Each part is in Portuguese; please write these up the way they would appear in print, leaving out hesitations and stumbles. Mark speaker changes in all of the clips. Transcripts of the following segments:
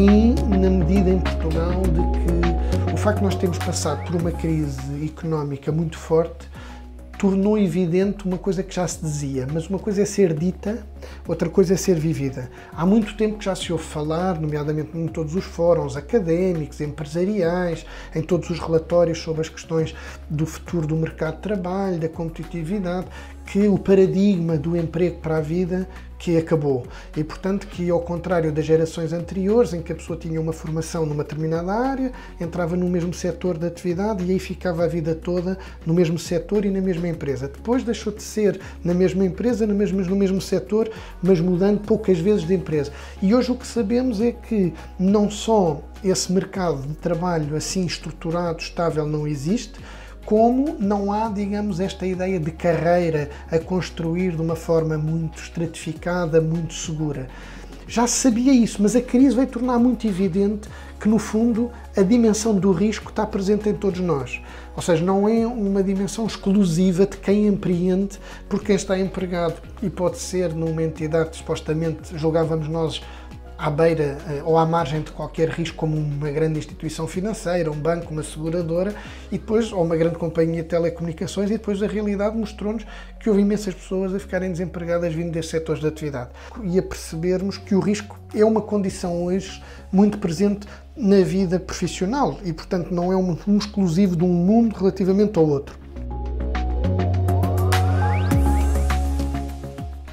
Speaker 1: sim, na medida em Portugal de que o facto de nós termos passado por uma crise económica muito forte tornou evidente uma coisa que já se dizia, mas uma coisa é ser dita, outra coisa é ser vivida. Há muito tempo que já se ouve falar, nomeadamente em todos os fóruns académicos, empresariais, em todos os relatórios sobre as questões do futuro do mercado de trabalho, da competitividade, que o paradigma do emprego para a vida que acabou. E, portanto, que ao contrário das gerações anteriores, em que a pessoa tinha uma formação numa determinada área, entrava no mesmo setor de atividade e aí ficava a vida toda no mesmo setor e na mesma empresa. Depois deixou de ser na mesma empresa, no mesmo setor, mas mudando poucas vezes de empresa. E hoje o que sabemos é que não só esse mercado de trabalho assim estruturado, estável, não existe, como não há, digamos, esta ideia de carreira a construir de uma forma muito estratificada, muito segura. Já se sabia isso, mas a crise veio tornar muito evidente que, no fundo, a dimensão do risco está presente em todos nós. Ou seja, não é uma dimensão exclusiva de quem empreende por quem está empregado e pode ser numa entidade que supostamente julgávamos nós à beira ou à margem de qualquer risco, como uma grande instituição financeira, um banco, uma seguradora, e depois, ou uma grande companhia de telecomunicações, e depois a realidade mostrou-nos que houve imensas pessoas a ficarem desempregadas vindo destes setores de atividade. E a percebermos que o risco é uma condição hoje muito presente na vida profissional e, portanto, não é um exclusivo de um mundo relativamente ao outro.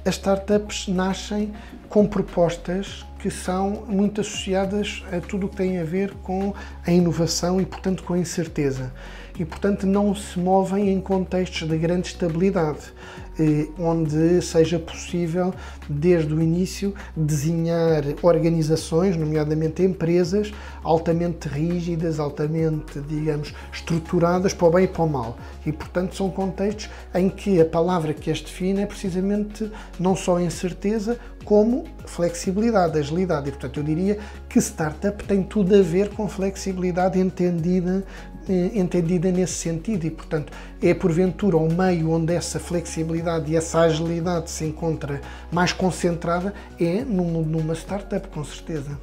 Speaker 1: As startups nascem com propostas que são muito associadas a tudo o que tem a ver com a inovação e, portanto, com a incerteza. E, portanto, não se movem em contextos de grande estabilidade, onde seja possível, desde o início, desenhar organizações, nomeadamente empresas, altamente rígidas, altamente, digamos, estruturadas para o bem e para o mal. E, portanto, são contextos em que a palavra que as define é precisamente não só a incerteza, como flexibilidade, agilidade. E, portanto, eu diria que startup tem tudo a ver com flexibilidade entendida nesse sentido e, portanto, é porventura o meio onde essa flexibilidade e essa agilidade se encontra mais concentrada é numa startup, com certeza.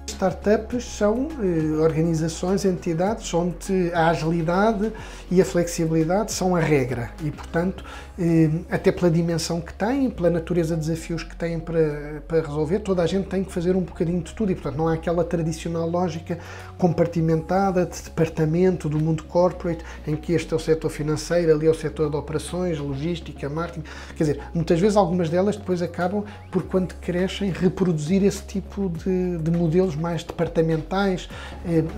Speaker 1: Startups são organizações, entidades onde a agilidade e a flexibilidade são a regra e, portanto, até pela dimensão que têm, pela natureza de desafios que têm para resolver, toda a gente tem que fazer um bocadinho de tudo e, portanto, não há aquela tradicional lógica compartimentada de departamento do mundo corporate, em que este é o setor financeiro, ali é o setor de operações, logística, marketing. Quer dizer, muitas vezes algumas delas depois acabam por, quando crescem, reproduzir esse tipo de modelos mais departamentais,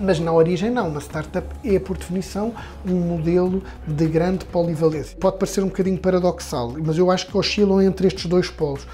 Speaker 1: mas na origem não. Uma startup é, por definição, um modelo de grande polivalência. Pode parecer um bocadinho paradoxal, mas eu acho que oscilam entre estes dois polos.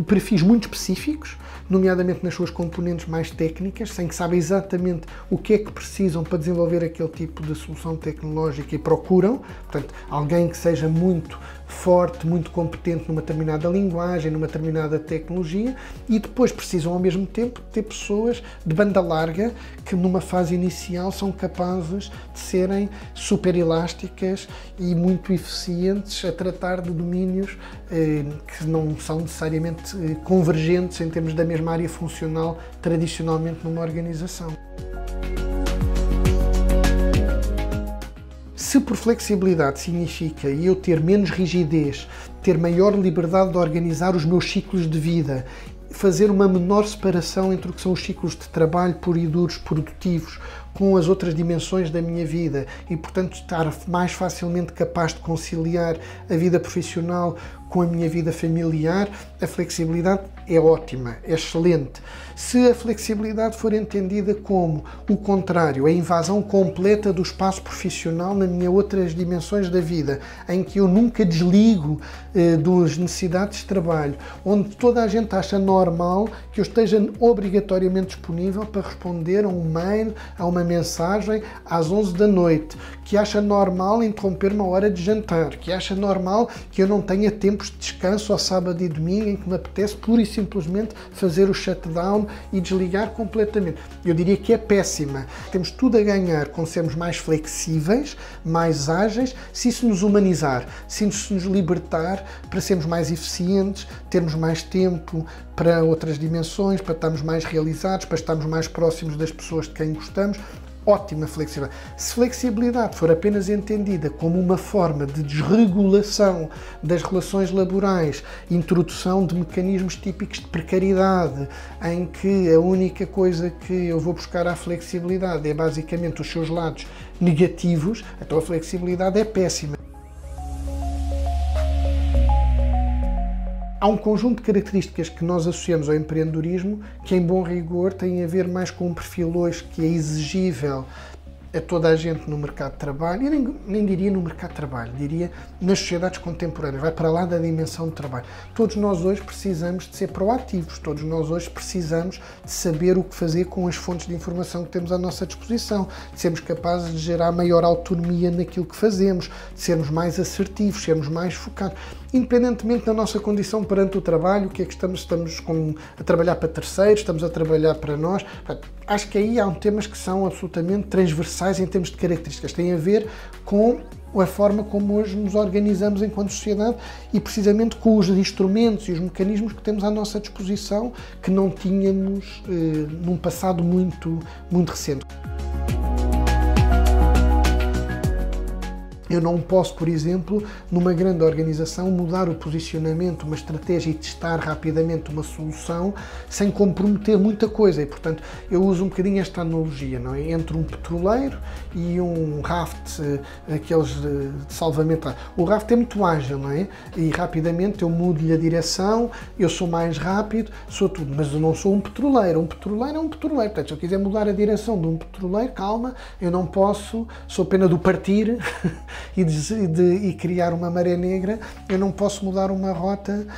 Speaker 1: Perfis muito específicos, nomeadamente nas suas componentes mais técnicas, sem que sabem exatamente o que é que precisam para desenvolver aquele tipo de solução tecnológica e procuram, portanto, alguém que seja muito forte, muito competente numa determinada linguagem, numa determinada tecnologia, e depois precisam ao mesmo tempo ter pessoas de banda larga que numa fase inicial são capazes de serem super elásticas e muito eficientes a tratar de domínios que não são necessariamente convergentes em termos da mesma área funcional tradicionalmente numa organização. Se por flexibilidade significa eu ter menos rigidez, ter maior liberdade de organizar os meus ciclos de vida, fazer uma menor separação entre o que são os ciclos de trabalho puro e duros, produtivos, com as outras dimensões da minha vida e, portanto, estar mais facilmente capaz de conciliar a vida profissional com a minha vida familiar, a flexibilidade é ótima, é excelente. Se a flexibilidade for entendida como o contrário, a invasão completa do espaço profissional nas minhas outras dimensões da vida, em que eu nunca desligo das necessidades de trabalho, onde toda a gente acha normal que eu esteja obrigatoriamente disponível para responder a um mail, a uma mensagem às 11 da noite, que acha normal interromper uma hora de jantar, que acha normal que eu não tenha tempos de descanso ao sábado e domingo em que me apetece pura e simplesmente fazer o shutdown e desligar completamente. Eu diria que é péssima. Temos tudo a ganhar com sermos mais flexíveis, mais ágeis, se isso nos humanizar, se isso nos libertar para sermos mais eficientes, termos mais tempo para outras dimensões, para estarmos mais realizados, para estarmos mais próximos das pessoas de quem gostamos. Ótima flexibilidade. Se flexibilidade for apenas entendida como uma forma de desregulação das relações laborais, introdução de mecanismos típicos de precariedade, em que a única coisa que eu vou buscar à flexibilidade é basicamente os seus lados negativos, então a flexibilidade é péssima. Há um conjunto de características que nós associamos ao empreendedorismo que, em bom rigor, têm a ver mais com um perfil hoje que é exigível a toda a gente no mercado de trabalho, eu nem diria no mercado de trabalho, diria nas sociedades contemporâneas, vai para lá da dimensão de trabalho. Todos nós hoje precisamos de ser proativos, todos nós hoje precisamos de saber o que fazer com as fontes de informação que temos à nossa disposição, de sermos capazes de gerar maior autonomia naquilo que fazemos, de sermos mais assertivos, sermos mais focados. Independentemente da nossa condição perante o trabalho, o que é que estamos a trabalhar para terceiros, estamos a trabalhar para nós. Acho que aí há temas que são absolutamente transversais em termos de características. Tem a ver com a forma como hoje nos organizamos enquanto sociedade e precisamente com os instrumentos e os mecanismos que temos à nossa disposição que não tínhamos num passado muito recente. Eu não posso, por exemplo, numa grande organização, mudar o posicionamento, uma estratégia e testar rapidamente uma solução sem comprometer muita coisa. E, portanto, eu uso um bocadinho esta analogia, não é? Entre um petroleiro e um raft, aqueles de salvamento. O raft é muito ágil, não é? E rapidamente eu mudo-lhe a direção, eu sou mais rápido, sou tudo. Mas eu não sou um petroleiro. Um petroleiro é um petroleiro. Portanto, se eu quiser mudar a direção de um petroleiro, calma, eu não posso, sou pena do partir... e criar uma maré negra, eu não posso mudar uma rota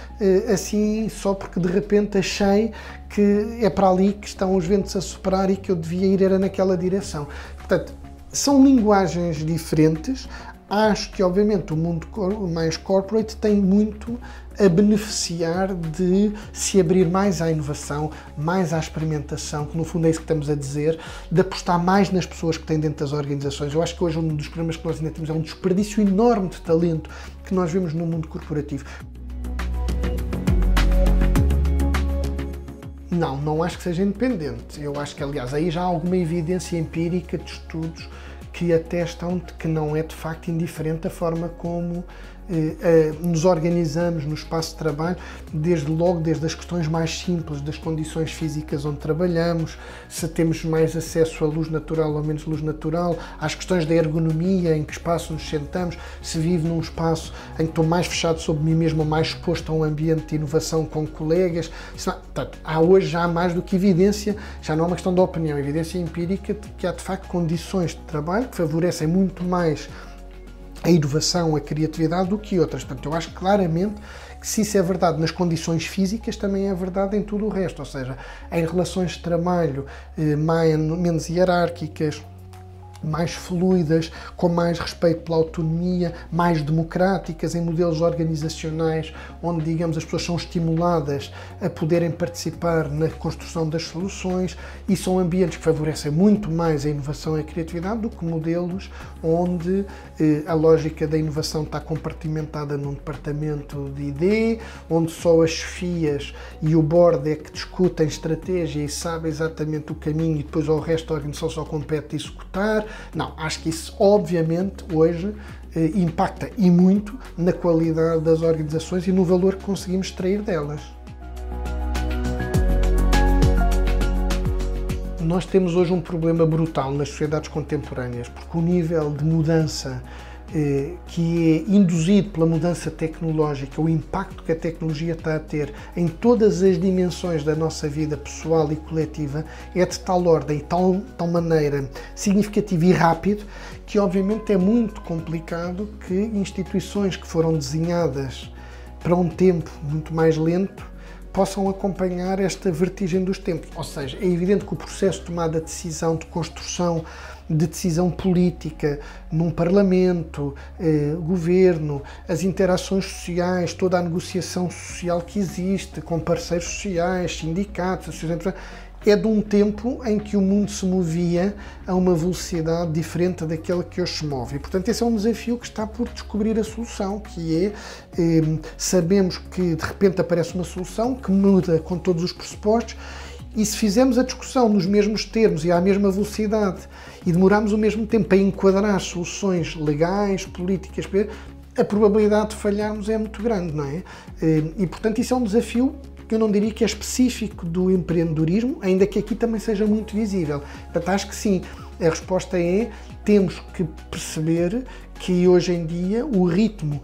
Speaker 1: assim só porque de repente achei que é para ali que estão os ventos a soprar e que eu devia ir era naquela direção. Portanto, são linguagens diferentes. Acho que, obviamente, o mundo mais corporate tem muito a beneficiar de se abrir mais à inovação, mais à experimentação, que no fundo é isso que estamos a dizer, de apostar mais nas pessoas que têm dentro das organizações. Eu acho que hoje um dos problemas que nós ainda temos é um desperdício enorme de talento que nós vemos no mundo corporativo. Não acho que seja independente. Eu acho que, aliás, aí já há alguma evidência empírica de estudos que atestam de que não é de facto indiferente a forma como nos organizamos no espaço de trabalho, desde as questões mais simples das condições físicas onde trabalhamos, se temos mais acesso à luz natural ou menos luz natural, às questões da ergonomia, em que espaço nos sentamos, se vivo num espaço em que estou mais fechado sobre mim mesmo ou mais exposto a um ambiente de inovação com colegas. Portanto, há hoje já mais do que evidência, já não é uma questão de opinião, é evidência empírica de que há de facto condições de trabalho que favorecem muito mais a inovação, a criatividade do que outras. Portanto, eu acho claramente que se isso é verdade nas condições físicas, também é verdade em tudo o resto, ou seja, em relações de trabalho menos hierárquicas, mais fluidas, com mais respeito pela autonomia, mais democráticas, em modelos organizacionais onde, digamos, as pessoas são estimuladas a poderem participar na construção das soluções, e são ambientes que favorecem muito mais a inovação e a criatividade do que modelos onde a lógica da inovação está compartimentada num departamento de ID, onde só as chefias e o board é que discutem estratégia e sabem exatamente o caminho e depois ao resto da organização só compete executar. Não, acho que isso obviamente hoje impacta e muito na qualidade das organizações e no valor que conseguimos extrair delas. Nós temos hoje um problema brutal nas sociedades contemporâneas, porque o nível de mudança que é induzido pela mudança tecnológica, o impacto que a tecnologia está a ter em todas as dimensões da nossa vida pessoal e coletiva é de tal ordem e tal maneira significativa e rápido que obviamente é muito complicado que instituições que foram desenhadas para um tempo muito mais lento possam acompanhar esta vertigem dos tempos. Ou seja, é evidente que o processo de tomada de decisão, de construção, de decisão política num Parlamento, governo, as interações sociais, toda a negociação social que existe com parceiros sociais, sindicatos, associações, é de um tempo em que o mundo se movia a uma velocidade diferente daquela que hoje se move. E, portanto, esse é um desafio que está por descobrir a solução, que é, sabemos que de repente aparece uma solução que muda com todos os pressupostos, e se fizermos a discussão nos mesmos termos e à mesma velocidade e demorarmos o mesmo tempo a enquadrar soluções legais, políticas, a probabilidade de falharmos é muito grande, não é? E, portanto, isso é um desafio que eu não diria que é específico do empreendedorismo, ainda que aqui também seja muito visível. Portanto, acho que sim, a resposta é, temos que perceber que hoje em dia o ritmo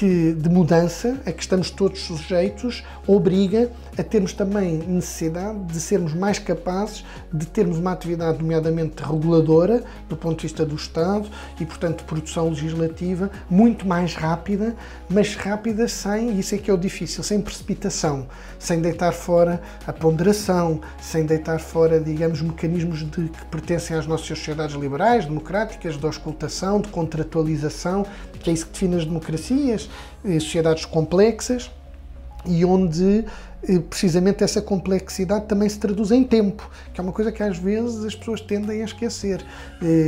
Speaker 1: de mudança a que estamos todos sujeitos obriga a termos também necessidade de sermos mais capazes de termos uma atividade nomeadamente reguladora do ponto de vista do Estado e, portanto, de produção legislativa muito mais rápida, mas rápida sem, isso é que é o difícil, sem precipitação, sem deitar fora a ponderação, sem deitar fora, digamos, mecanismos que pertencem às nossas sociedades liberais, democráticas, de auscultação, de contratualização, que é isso que define as democracias, sociedades complexas e onde precisamente essa complexidade também se traduz em tempo, que é uma coisa que às vezes as pessoas tendem a esquecer.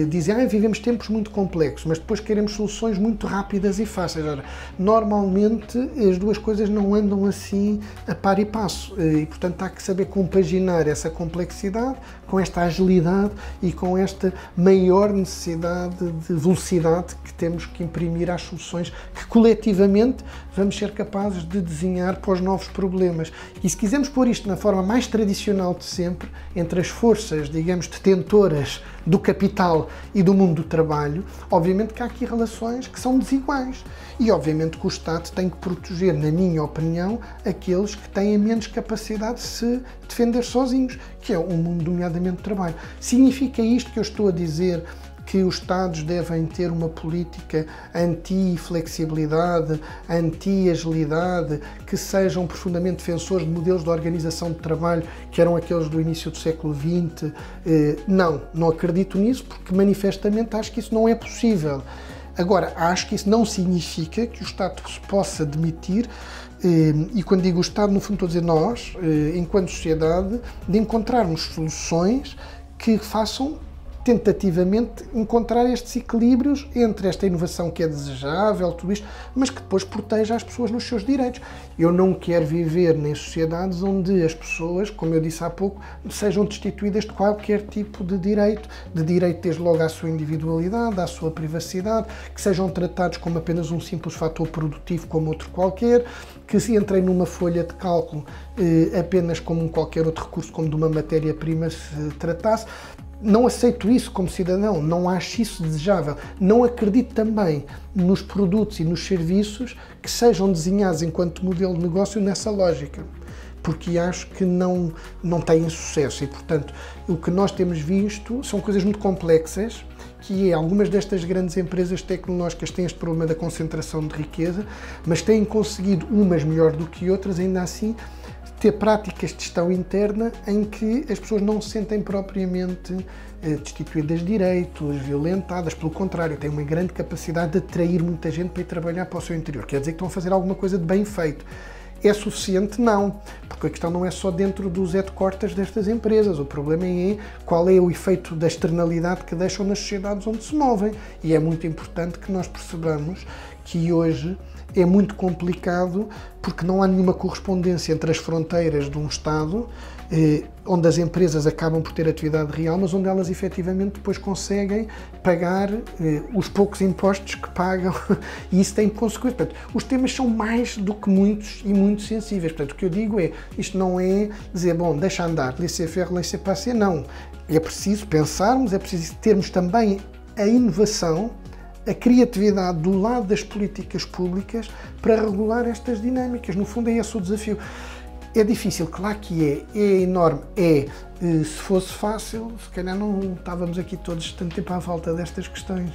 Speaker 1: Dizem, vivemos tempos muito complexos, mas depois queremos soluções muito rápidas e fáceis. Ora, normalmente as duas coisas não andam assim a par e passo e, portanto, há que saber compaginar essa complexidade com esta agilidade e com esta maior necessidade de velocidade que temos que imprimir às soluções que coletivamente vamos ser capazes de desenhar para os novos problemas. E se quisermos pôr isto na forma mais tradicional de sempre, entre as forças, digamos, detentoras do capital e do mundo do trabalho, obviamente que há aqui relações que são desiguais. E obviamente que o Estado tem que proteger, na minha opinião, aqueles que têm menos capacidade de se defender sozinhos, que é o mundo nomeadamente do trabalho. Significa isto que eu estou a dizer que os Estados devem ter uma política anti-flexibilidade, anti-agilidade, que sejam profundamente defensores de modelos de organização de trabalho que eram aqueles do início do século XX? Não acredito nisso, porque manifestamente acho que isso não é possível. Agora, acho que isso não significa que o Estado se possa demitir, e quando digo o Estado, no fundo estou a dizer nós, enquanto sociedade, de encontrarmos soluções que façam tentativamente encontrar estes equilíbrios entre esta inovação que é desejável, tudo isto, mas que depois proteja as pessoas nos seus direitos. Eu não quero viver em sociedades onde as pessoas, como eu disse há pouco, sejam destituídas de qualquer tipo de direito desde logo à sua individualidade, à sua privacidade, que sejam tratados como apenas um simples fator produtivo como outro qualquer, que se entrem numa folha de cálculo apenas como qualquer outro recurso, como de uma matéria-prima se tratasse. Não aceito isso como cidadão, não acho isso desejável. Não acredito também nos produtos e nos serviços que sejam desenhados enquanto modelo de negócio nessa lógica, porque acho que não têm sucesso e, portanto, o que nós temos visto são coisas muito complexas, que é, algumas destas grandes empresas tecnológicas têm este problema da concentração de riqueza, mas têm conseguido, umas melhor do que outras, ainda assim, ter práticas de gestão interna em que as pessoas não se sentem propriamente destituídas de direitos, violentadas, pelo contrário, têm uma grande capacidade de atrair muita gente para ir trabalhar para o seu interior. Quer dizer que estão a fazer alguma coisa de bem feito. É suficiente? Não, porque a questão não é só dentro dos headquarters destas empresas, o problema é qual é o efeito da externalidade que deixam nas sociedades onde se movem, e é muito importante que nós percebamos que hoje é muito complicado porque não há nenhuma correspondência entre as fronteiras de um Estado, onde as empresas acabam por ter atividade real, mas onde elas efetivamente depois conseguem pagar os poucos impostos que pagam, e isso tem consequências. Portanto, os temas são mais do que muitos e muito sensíveis. Portanto, o que eu digo é, isto não é dizer, bom, deixa andar, laissez-faire, laissez-passer, não. É preciso pensarmos, é preciso termos também a inovação, a criatividade do lado das políticas públicas para regular estas dinâmicas. No fundo é esse o desafio. É difícil, claro que é enorme, se fosse fácil, se calhar não estávamos aqui todos tanto tempo à volta destas questões.